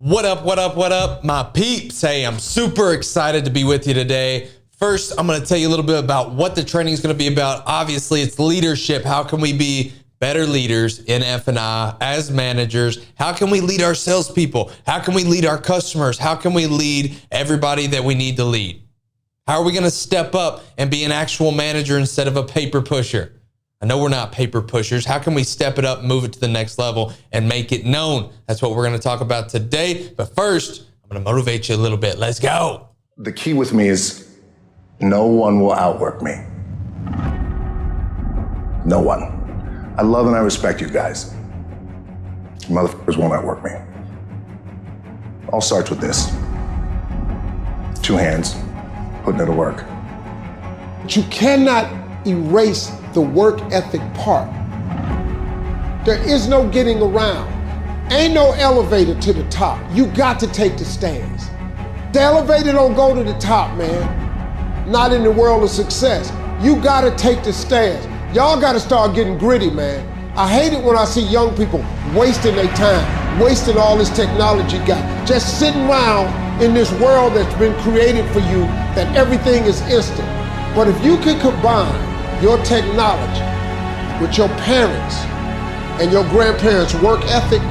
What up, what up, what up, my peeps? Hey, I'm super excited to be with you today. First, I'm going to tell you a little bit about what the training is going to be about. Obviously, it's leadership. How can we be better leaders in F&I as managers? How can we lead our salespeople? How can we lead our customers? How can we lead everybody that we need to lead? How are we going to step up and be an actual manager instead of a paper pusher? I know we're not paper pushers. How can we step it up, move it to the next level, and make it known? That's what we're going to talk about today. But first, I'm going to motivate you a little bit. Let's go. The key with me is no one will outwork me. No one. I love and I respect you guys. Motherfuckers won't outwork me. All starts with this. 2 hands, putting it to work. But you cannot erase the work ethic part. There is no getting around. Ain't no elevator to the top. You got to take the stairs. The elevator don't go to the top, man. Not in the world of success. You gotta take the stairs. Y'all gotta start getting gritty, man. I hate it when I see young people wasting their time, wasting all this technology got, just sitting around in this world that's been created for you, that everything is instant. But if you can combine your technology with your parents and your grandparents' work ethic,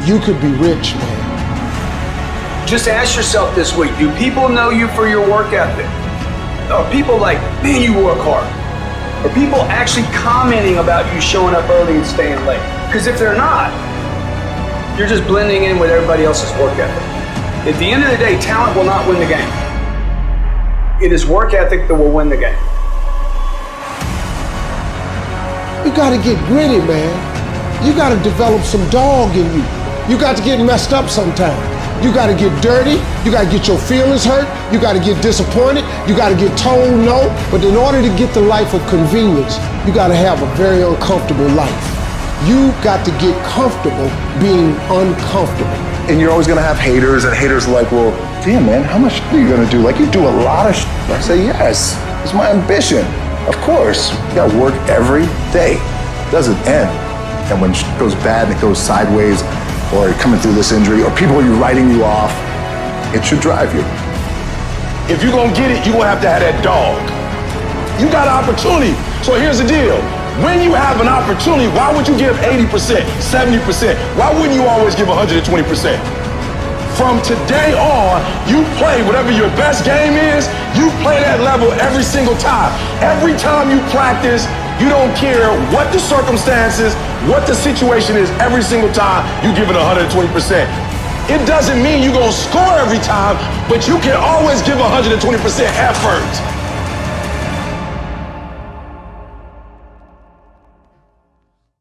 you could be rich, man. Just ask yourself this week, do people know you for your work ethic? Are people like, man, you work hard? Are people actually commenting about you showing up early and staying late? Because if they're not, you're just blending in with everybody else's work ethic. At the end of the day, talent will not win the game. It is work ethic that will win the game. You gotta get gritty, man. You gotta develop some dog in you. You got to get messed up sometimes. You gotta get dirty. You gotta get your feelings hurt. You gotta get disappointed. You gotta get told no. But in order to get the life of convenience, you gotta have a very uncomfortable life. You got to get comfortable being uncomfortable. And you're always gonna have haters, and haters are like, well, damn, man, how much shit are you gonna do? Like, you do a lot of shit. I say, yes, it's my ambition. Of course, you gotta work every day. It doesn't end. And when shit goes bad and it goes sideways, or you're coming through this injury, or people are writing you off, it should drive you. If you're gonna get it, you're gonna have to have that dog. You got an opportunity. So here's the deal. When you have an opportunity, why would you give 80%, 70%? Why wouldn't you always give 120%? From today on, you play whatever your best game is, you play that level every single time. Every time you practice, you don't care what the circumstances, what the situation is, every single time you give it 120%. It doesn't mean you're gonna score every time, but you can always give 120% effort.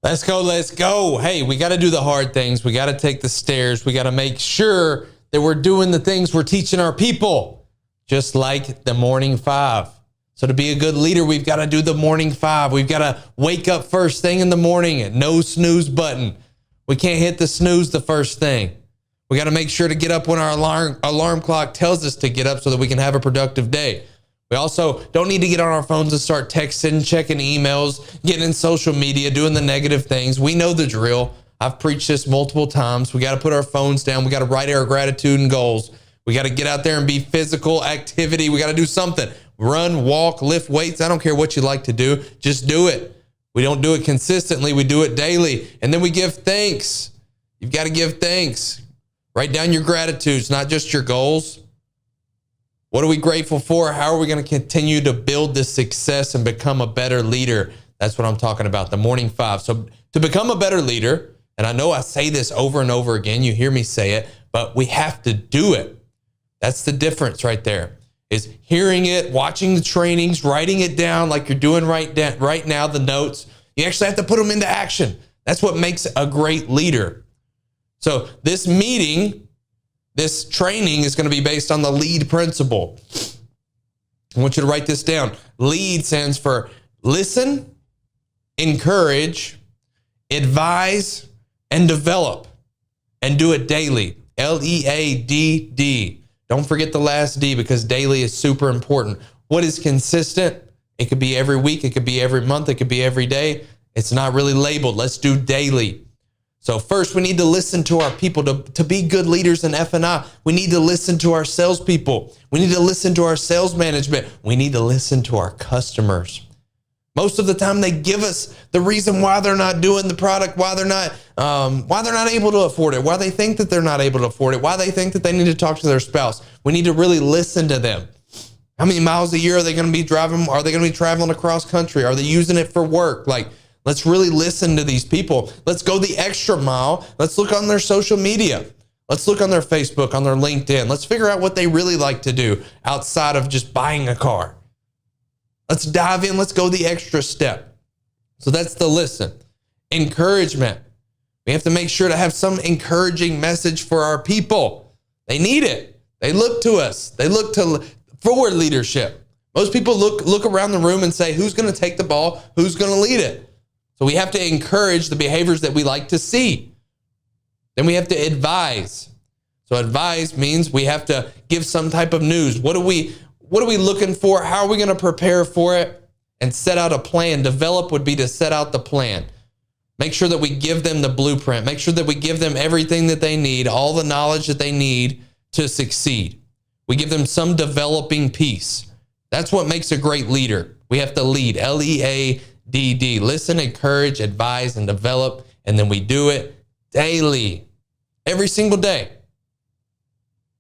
Let's go, let's go. Hey, we got to do the hard things. We got to take the stairs. We got to make sure that we're doing the things we're teaching our people, just like the morning 5. So to be a good leader, we've got to do the morning 5. We've got to wake up first thing in the morning and no snooze button. We can't hit the snooze the first thing. We got to make sure to get up when our alarm clock tells us to get up so that we can have a productive day. We also don't need to get on our phones and start texting, checking emails, getting in social media, doing the negative things. We know the drill. I've preached this multiple times. We got to put our phones down. We got to write our gratitude and goals. We got to get out there and be physical activity. We got to do something. Run, walk, lift weights. I don't care what you like to do. Just do it. We don't do it consistently. We do it daily. And then we give thanks. You've got to give thanks. Write down your gratitudes, not just your goals. What are we grateful for? How are we going to continue to build this success and become a better leader? That's what I'm talking about, the morning 5. So to become a better leader, and I know I say this over and over again, you hear me say it, but we have to do it. That's the difference right there, is hearing it, watching the trainings, writing it down like you're doing right now, the notes. You actually have to put them into action. That's what makes a great leader. So this meeting, this training is going to be based on the LEAD principle. I want you to write this down. LEAD stands for listen, encourage, advise, and develop, and do it daily. LEADD. Don't forget the last D, because daily is super important. What is consistent? It could be every week. It could be every month. It could be every day. It's not really labeled. Let's do daily. So first, we need to listen to our people. To be good leaders in F&I, we need to listen to our salespeople. We need to listen to our sales management. We need to listen to our customers. Most of the time, they give us the reason why they're not doing the product, why they're not able to afford it, why they think that they're not able to afford it, why they think that they need to talk to their spouse. We need to really listen to them. How many miles a year are they going to be driving? Are they going to be traveling across country? Are they using it for work? Let's really listen to these people. Let's go the extra mile. Let's look on their social media. Let's look on their Facebook, on their LinkedIn. Let's figure out what they really like to do outside of just buying a car. Let's dive in. Let's go the extra step. So that's the listen. Encouragement. We have to make sure to have some encouraging message for our people. They need it. They look to us. They look to forward leadership. Most people look around the room and say, who's going to take the ball? Who's going to lead it? So we have to encourage the behaviors that we like to see. Then we have to advise. So advise means we have to give some type of news. What are we looking for? How are we going to prepare for it? And set out a plan. Develop would be to set out the plan. Make sure that we give them the blueprint. Make sure that we give them everything that they need, all the knowledge that they need to succeed. We give them some developing piece. That's what makes a great leader. We have to lead, L-E-A-D-D. Listen, encourage, advise, and develop. And then we do it daily, every single day.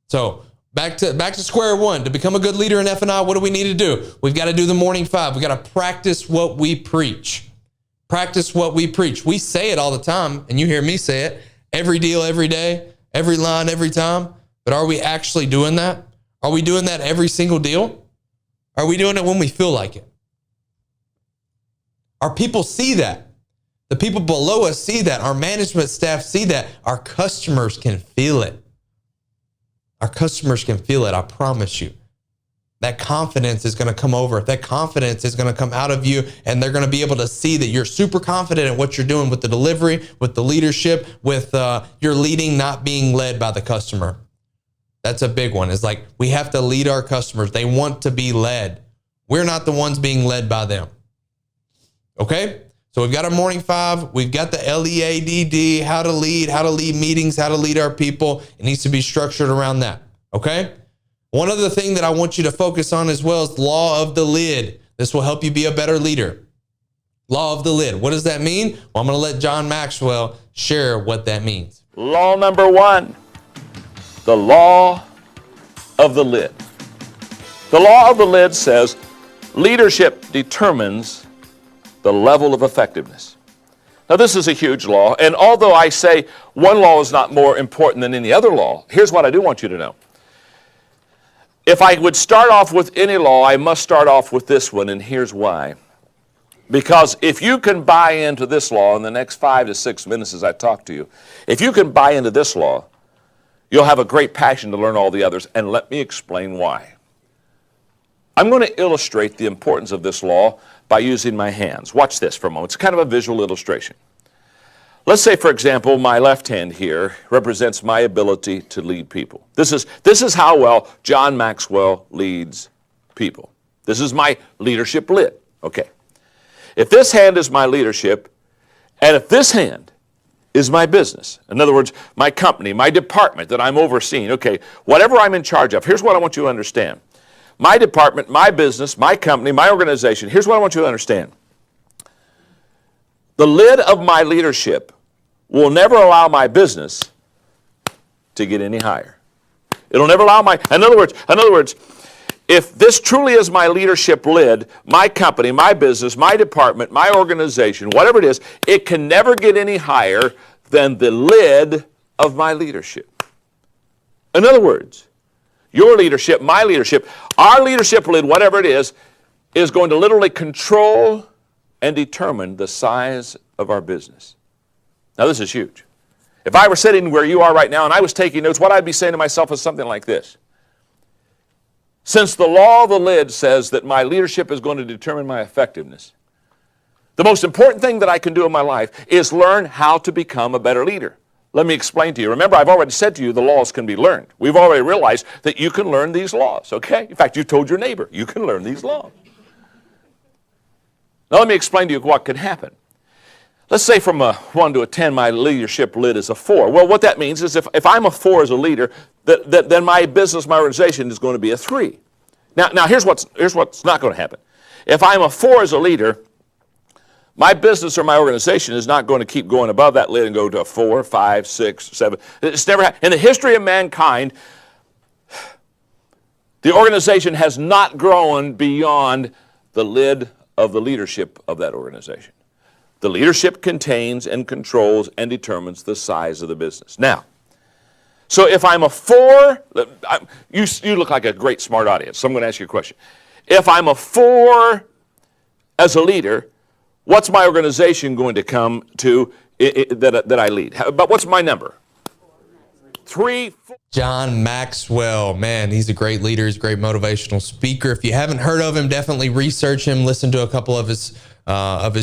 So back to square one. To become a good leader in F&I, what do we need to do? We've got to do the morning five. We've got to practice what we preach. Practice what we preach. We say it all the time, and you hear me say it. Every deal, every day, every line, every time. But are we actually doing that? Are we doing that every single deal? Are we doing it when we feel like it? Our people see that. The people below us see that. Our management staff see that. Our customers can feel it. Our customers can feel it, I promise you. That confidence is going to come over. That confidence is going to come out of you, and they're going to be able to see that you're super confident in what you're doing with the delivery, with the leadership, with your leading, not being led by the customer. That's a big one. It's like we have to lead our customers. They want to be led. We're not the ones being led by them. Okay? So we've got our morning five. We've got the LEADD, how to lead meetings, how to lead our people. It needs to be structured around that. Okay? One other thing that I want you to focus on as well is the law of the lid. This will help you be a better leader. Law of the lid. What does that mean? Well, I'm going to let John Maxwell share what that means. Law number one, the law of the lid. The law of the lid says leadership determines the level of effectiveness. Now, this is a huge law, and although I say one law is not more important than any other law, here's what I do want you to know. If I would start off with any law, I must start off with this one, and here's why. Because if you can buy into this law in the next 5 to 6 minutes as I talk to you, if you can buy into this law, you'll have a great passion to learn all the others, and let me explain why. I'm going to illustrate the importance of this law by using my hands. Watch this for a moment. It's kind of a visual illustration. Let's say, for example, my left hand here represents my ability to lead people. This is how well John Maxwell leads people. This is my leadership lid. Okay. If this hand is my leadership, and if this hand is my business, in other words, my company, my department that I'm overseeing, okay, whatever I'm in charge of, here's what I want you to understand. My department, my business, my company, my organization, here's what I want you to understand. The lid of my leadership will never allow my business to get any higher. It'll never allow in other words, if this truly is my leadership lid, my company, my business, my department, my organization, whatever it is, it can never get any higher than the lid of my leadership. In other words, your leadership, my leadership, our leadership lid, whatever it is going to literally control and determine the size of our business. Now, this is huge. If I were sitting where you are right now and I was taking notes, what I'd be saying to myself is something like this. Since the law of the lid says that my leadership is going to determine my effectiveness, the most important thing that I can do in my life is learn how to become a better leader. Let me explain to you. Remember, I've already said to you the laws can be learned. We've already realized that you can learn these laws, okay? In fact, you told your neighbor, you can learn these laws. Now, let me explain to you what can happen. let's say from a 1 to a 10, my leadership lid is a 4. Well, what that means is if I'm a 4 as a leader, then my business, my organization is going to be a 3. Now here's what's not going to happen. If I'm a 4 as a leader, my business or my organization is not going to keep going above that lid and go to a 4, 5, 6, 7. It's never happened. In the history of mankind, the organization has not grown beyond the lid of the leadership of that organization. The leadership contains and controls and determines the size of the business. Now, so if I'm a 4, you look like a great smart audience, so I'm going to ask you a question. If I'm a 4 as a leader, what's my organization going to come to that I lead? But what's my number? 3, 4. John Maxwell, man, he's a great leader. He's a great motivational speaker. If you haven't heard of him, definitely research him. Listen to a couple of his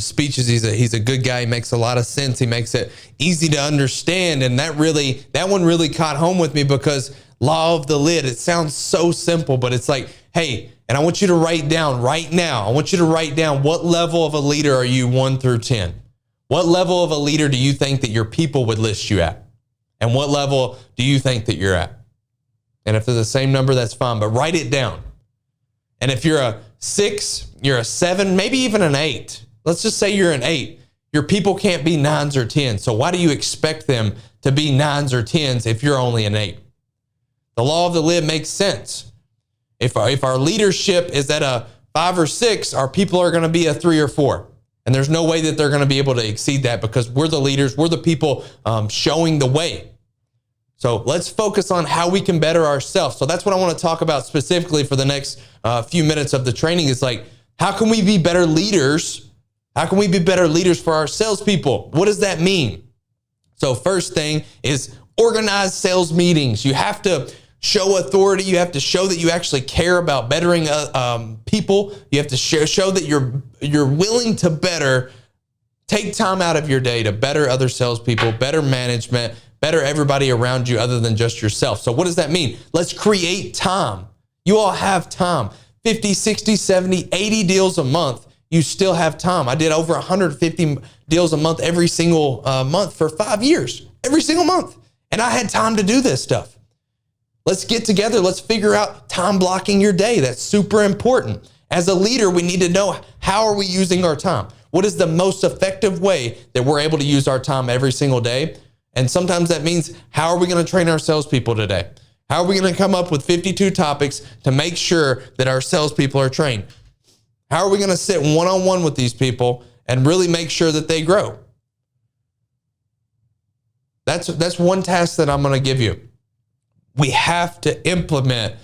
speeches. He's a good guy. He makes a lot of sense. He makes it easy to understand. And that one really caught home with me because law of the lid, it sounds so simple, but it's like, hey, and I want you to write down right now, I want you to write down what level of a leader are you 1 through 10? What level of a leader do you think that your people would list you at? And what level do you think that you're at? And if they're the same number, that's fine, but write it down. And if you're a 6, you're a 7, maybe even an 8. Let's just say you're an 8. Your people can't be 9s or 10s. So why do you expect them to be 9s or 10s if you're only an 8? The law of the lid makes sense. If our leadership is at a 5 or 6, our people are going to be a 3 or 4. And there's no way that they're going to be able to exceed that because we're the leaders. We're the people showing the way. So let's focus on how we can better ourselves. So that's what I want to talk about specifically for the next few minutes of the training is like, how can we be better leaders? How can we be better leaders for our salespeople? What does that mean? So first thing is organize sales meetings. You have to show authority. You have to show that you actually care about bettering people. You have to show that you're willing to better. Take time out of your day to better other salespeople, better management, better everybody around you other than just yourself. So what does that mean? Let's create time. You all have time. 50, 60, 70, 80 deals a month. You still have time. I did over 150 deals a month every single month for 5 years, every single month. And I had time to do this stuff. Let's get together. Let's figure out time blocking your day. That's super important. As a leader, we need to know how are we using our time? What is the most effective way that we're able to use our time every single day? And sometimes that means how are we going to train our salespeople today? How are we going to come up with 52 topics to make sure that our salespeople are trained? How are we going to sit one-on-one with these people and really make sure that they grow? That's one task that I'm going to give you. We have to implement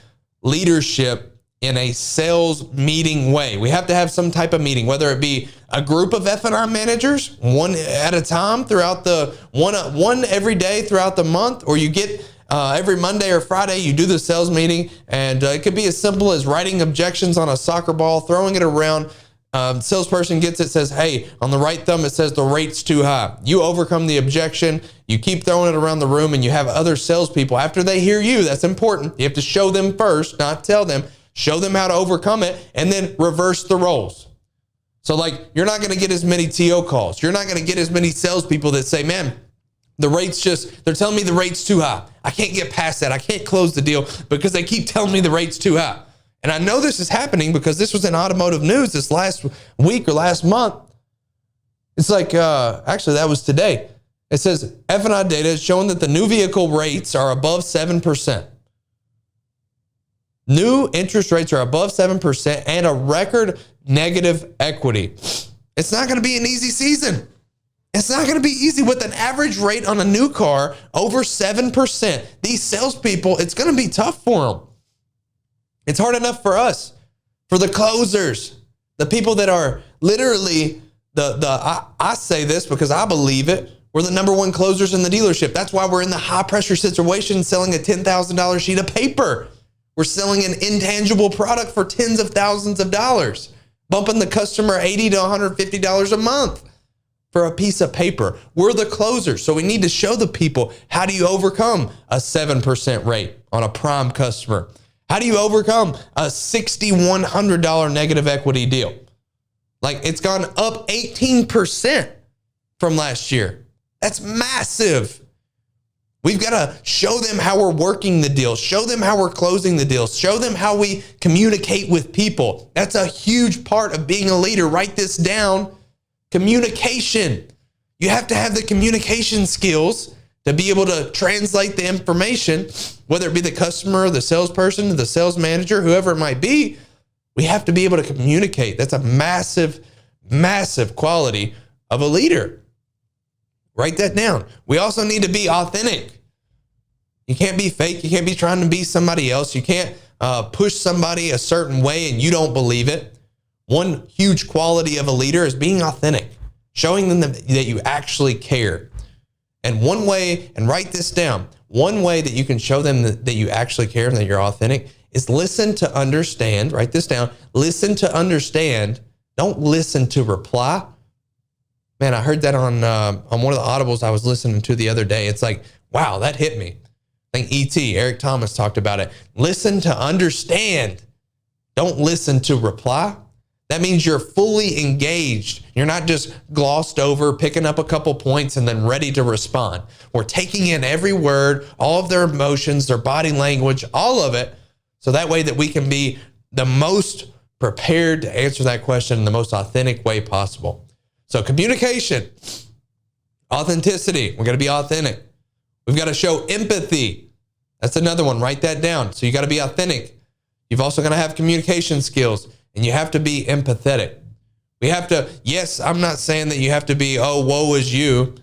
leadership in a sales meeting way. We have to have some type of meeting, whether it be a group of F&I managers, one at a time throughout the one every day throughout the month, or you get every Monday or Friday, you do the sales meeting, and it could be as simple as writing objections on a soccer ball, throwing it around. Salesperson gets it, says, hey, on the right thumb, it says the rate's too high. You overcome the objection. You keep throwing it around the room, and you have other salespeople. After they hear you, that's important. You have to show them first, not tell them. Show them how to overcome it, and then reverse the roles. So like, you're not going to get as many TO calls. You're not going to get as many salespeople that say, man, they're telling me the rate's too high. I can't get past that. I can't close the deal because they keep telling me the rate's too high. And I know this is happening because this was in automotive news this last week or last month. It's like, actually, that was today. It says F&I data is showing that the new vehicle rates are above 7%. New interest rates are above 7% and a record negative equity. It's not going to be an easy season. It's not going to be easy with an average rate on a new car over 7%. These salespeople, it's going to be tough for them. It's hard enough for us, for the closers, the people that are literally I say this because I believe it. We're the number one closers in the dealership. That's why we're in the high pressure situation selling a $10,000 sheet of paper. We're selling an intangible product for tens of thousands of dollars, bumping the customer $80 to $150 a month for a piece of paper. We're the closers. So we need to show the people, how do you overcome a 7% rate on a prime customer? How do you overcome a $6,100 negative equity deal? Like, it's gone up 18% from last year. That's massive. We've got to show them how we're working the deal, show them how we're closing the deal, show them how we communicate with people. That's a huge part of being a leader. Write this down. Communication. You have to have the communication skills to be able to translate the information, whether it be the customer, the salesperson, the sales manager, whoever it might be. We have to be able to communicate. That's a massive, massive quality of a leader. Write that down. We also need to be authentic. You can't be fake. You can't be trying to be somebody else. You can't push somebody a certain way and you don't believe it. One huge quality of a leader is being authentic, showing them that you actually care. And one way, and write this down, one way that you can show them that you actually care and that you're authentic is listen to understand. Write this down. Listen to understand. Don't listen to reply. Man, I heard that on one of the audibles I was listening to the other day. It's like, wow, that hit me. I think E.T., Eric Thomas talked about it. Listen to understand. Don't listen to reply. That means you're fully engaged. You're not just glossed over, picking up a couple points and then ready to respond. We're taking in every word, all of their emotions, their body language, all of it. So that way that we can be the most prepared to answer that question in the most authentic way possible. So communication, authenticity. We're going to be authentic. We've got to show empathy. That's another one. Write that down. So you got to be authentic. You've also got to have communication skills and you have to be empathetic. We have to, yes, I'm not saying that you have to be, oh, woe is you.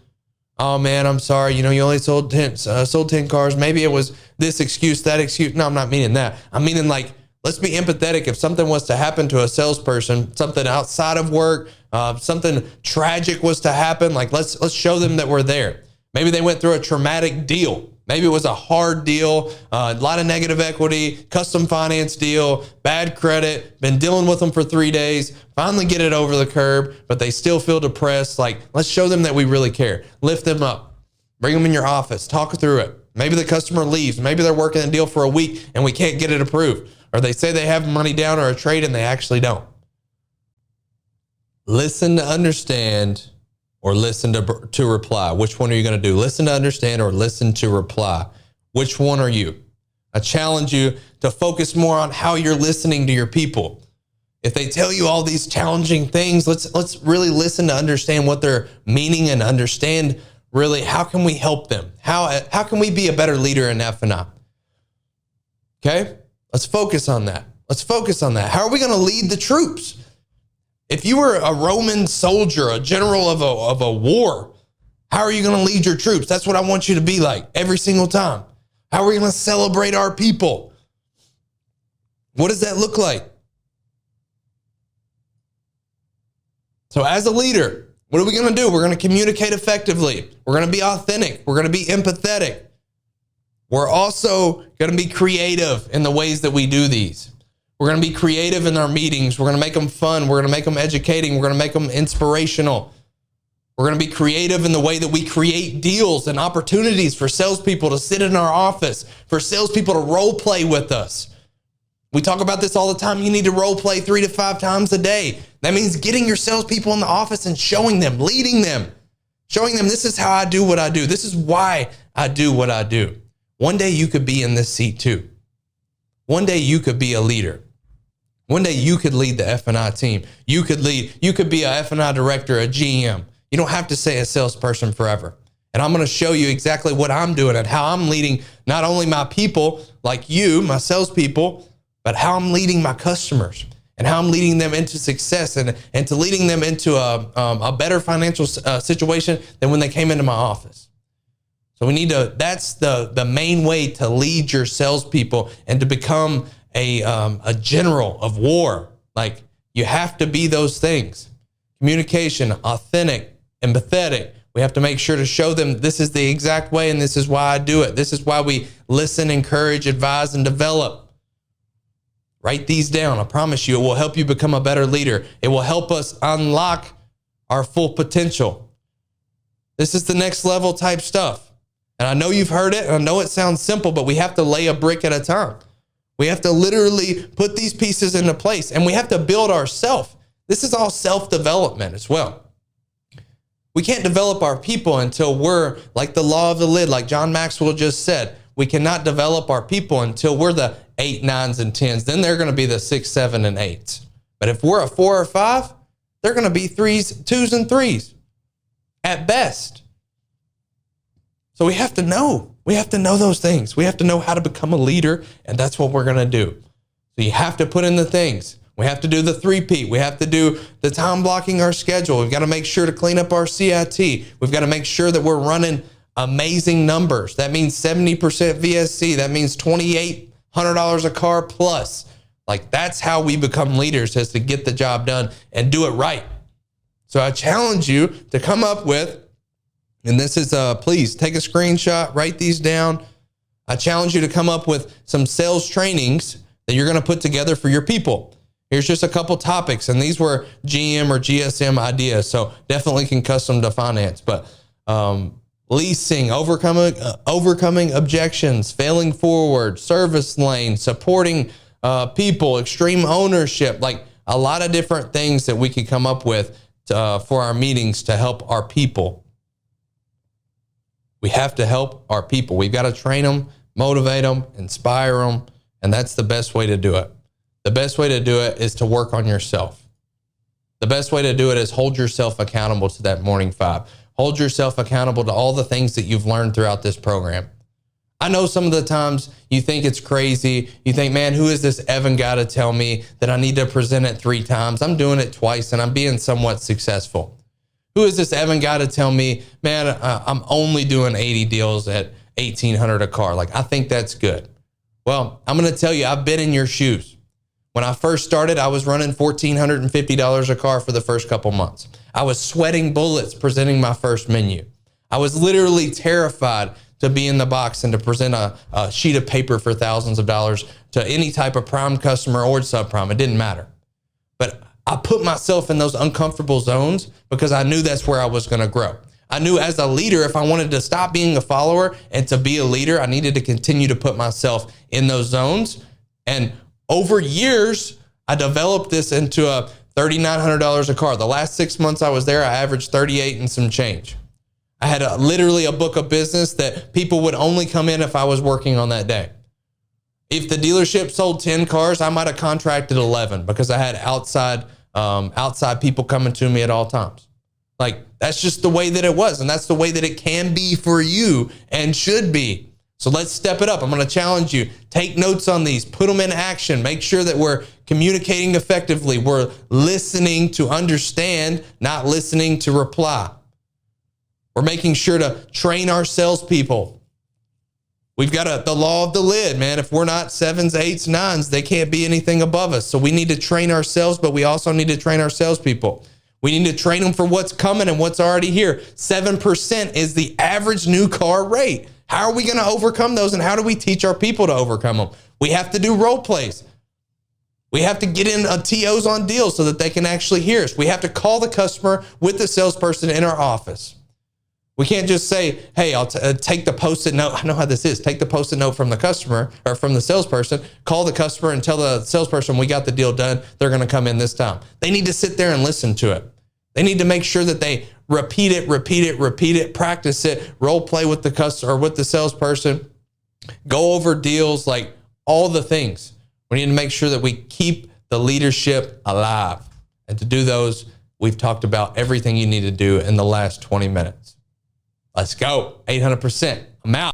Oh man, I'm sorry. You only sold 10 cars. Maybe it was this excuse, that excuse. No, I'm not meaning that. I'm meaning like, let's be empathetic. If something was to happen to a salesperson, something outside of work, something tragic was to happen, like let's show them that we're there. Maybe they went through a traumatic deal. Maybe it was a hard deal, a lot of negative equity, custom finance deal, bad credit, been dealing with them for 3 days, finally get it over the curb, but they still feel depressed. Like, let's show them that we really care. Lift them up, bring them in your office, talk through it. Maybe the customer leaves. Maybe they're working a deal for a week and we can't get it approved. Or they say they have money down or a trade and they actually don't. Listen to understand or listen to reply. Which one are you going to do? Listen to understand or listen to reply. Which one are you? I challenge you to focus more on how you're listening to your people. If they tell you all these challenging things, let's really listen to understand what they're meaning and understand really how can we help them? How can we be a better leader in F&I? Okay? Let's focus on that. Let's focus on that. How are we going to lead the troops? If you were a Roman soldier, a general of a war, how are you going to lead your troops? That's what I want you to be like every single time. How are we going to celebrate our people? What does that look like? So as a leader, what are we going to do? We're going to communicate effectively. We're going to be authentic. We're going to be empathetic. We're also going to be creative in the ways that we do these. We're going to be creative in our meetings. We're going to make them fun. We're going to make them educating. We're going to make them inspirational. We're going to be creative in the way that we create deals and opportunities for salespeople to sit in our office, for salespeople to role play with us. We talk about this all the time. You need to role play 3 to 5 times a day. That means getting your salespeople in the office and showing them, leading them, showing them this is how I do what I do. This is why I do what I do. One day you could be in this seat too. One day you could be a leader. One day you could lead the F&I team. You could be a F&I director, a GM. You don't have to stay a salesperson forever. And I'm going to show you exactly what I'm doing and how I'm leading not only my people like you, my salespeople, but how I'm leading my customers and how I'm leading them into success and to leading them into a better financial situation than when they came into my office. So we need to, that's the main way to lead your salespeople and to become a general of war. Like, you have to be those things. Communication, authentic, empathetic. We have to make sure to show them this is the exact way and this is why I do it. This is why we listen, encourage, advise, and develop. Write these down. I promise you, it will help you become a better leader. It will help us unlock our full potential. This is the next level type stuff. And I know you've heard it, and I know it sounds simple, but we have to lay a brick at a time. We have to literally put these pieces into place, and we have to build ourselves. This is all self-development as well. We can't develop our people until we're like the law of the lid, like John Maxwell just said. We cannot develop our people until we're the 8, 9s, and 10s. Then they're going to be the 6, 7, and 8s. But if we're a 4 or 5, they're going to be 3s, 2s, and 3s at best. So we have to know. We have to know those things. We have to know how to become a leader, and that's what we're going to do. So you have to put in the things. We have to do the 3P. We have to do the time blocking our schedule. We've got to make sure to clean up our CIT. We've got to make sure that we're running amazing numbers. That means 70% VSC. That means $2,800 a car plus. Like, that's how we become leaders, is to get the job done and do it right. So I challenge you to come up with, and this is, please take a screenshot, write these down. I challenge you to come up with some sales trainings that you're going to put together for your people. Here's just a couple topics, and these were GM or GSM ideas, so definitely can custom to finance. But leasing, overcoming objections, failing forward, service lane, supporting people, extreme ownership, like a lot of different things that we could come up with for our meetings to help our people. We have to help our people. We've got to train them, motivate them, inspire them, and that's the best way to do it. The best way to do it is to work on yourself. The best way to do it is hold yourself accountable to that morning 5. Hold yourself accountable to all the things that you've learned throughout this program. I know some of the times you think it's crazy. You think, man, who is this Evan guy to tell me that I need to present it 3 times? I'm doing it twice and I'm being somewhat successful. Who is this Evan guy to tell me, man, I'm only doing 80 deals at $1,800 a car? Like, I think that's good. Well, I'm going to tell you, I've been in your shoes. When I first started, I was running $1,450 a car for the first couple months. I was sweating bullets presenting my first menu. I was literally terrified to be in the box and to present a sheet of paper for thousands of dollars to any type of prime customer or subprime. It didn't matter. But I put myself in those uncomfortable zones because I knew that's where I was going to grow. I knew as a leader, if I wanted to stop being a follower and to be a leader, I needed to continue to put myself in those zones. And over years, I developed this into a $3,900 a car. The last 6 months I was there, I averaged 38 and some change. I had literally a book of business that people would only come in if I was working on that day. If the dealership sold 10 cars, I might have contracted 11 because I had outside people coming to me at all times. Like, that's just the way that it was. And that's the way that it can be for you and should be. So let's step it up. I'm going to challenge you. Take notes on these, put them in action. Make sure that we're communicating effectively. We're listening to understand, not listening to reply. We're making sure to train our salespeople. We've got the law of the lid, man. If we're not 7s, 8s, 9s, they can't be anything above us. So we need to train ourselves, but we also need to train our salespeople. We need to train them for what's coming and what's already here. 7% is the average new car rate. How are we going to overcome those, and how do we teach our people to overcome them? We have to do role plays. We have to get in TOs on deals so that they can actually hear us. We have to call the customer with the salesperson in our office. We can't just say, hey, I'll take the Post-it note. I know how this is. Take the Post-it note from the customer or from the salesperson, call the customer and tell the salesperson we got the deal done. They're going to come in this time. They need to sit there and listen to it. They need to make sure that they repeat it, practice it, role play with the customer or with the salesperson, go over deals, like all the things. We need to make sure that we keep the leadership alive. And to do those, we've talked about everything you need to do in the last 20 minutes. Let's go. 800%. I'm out.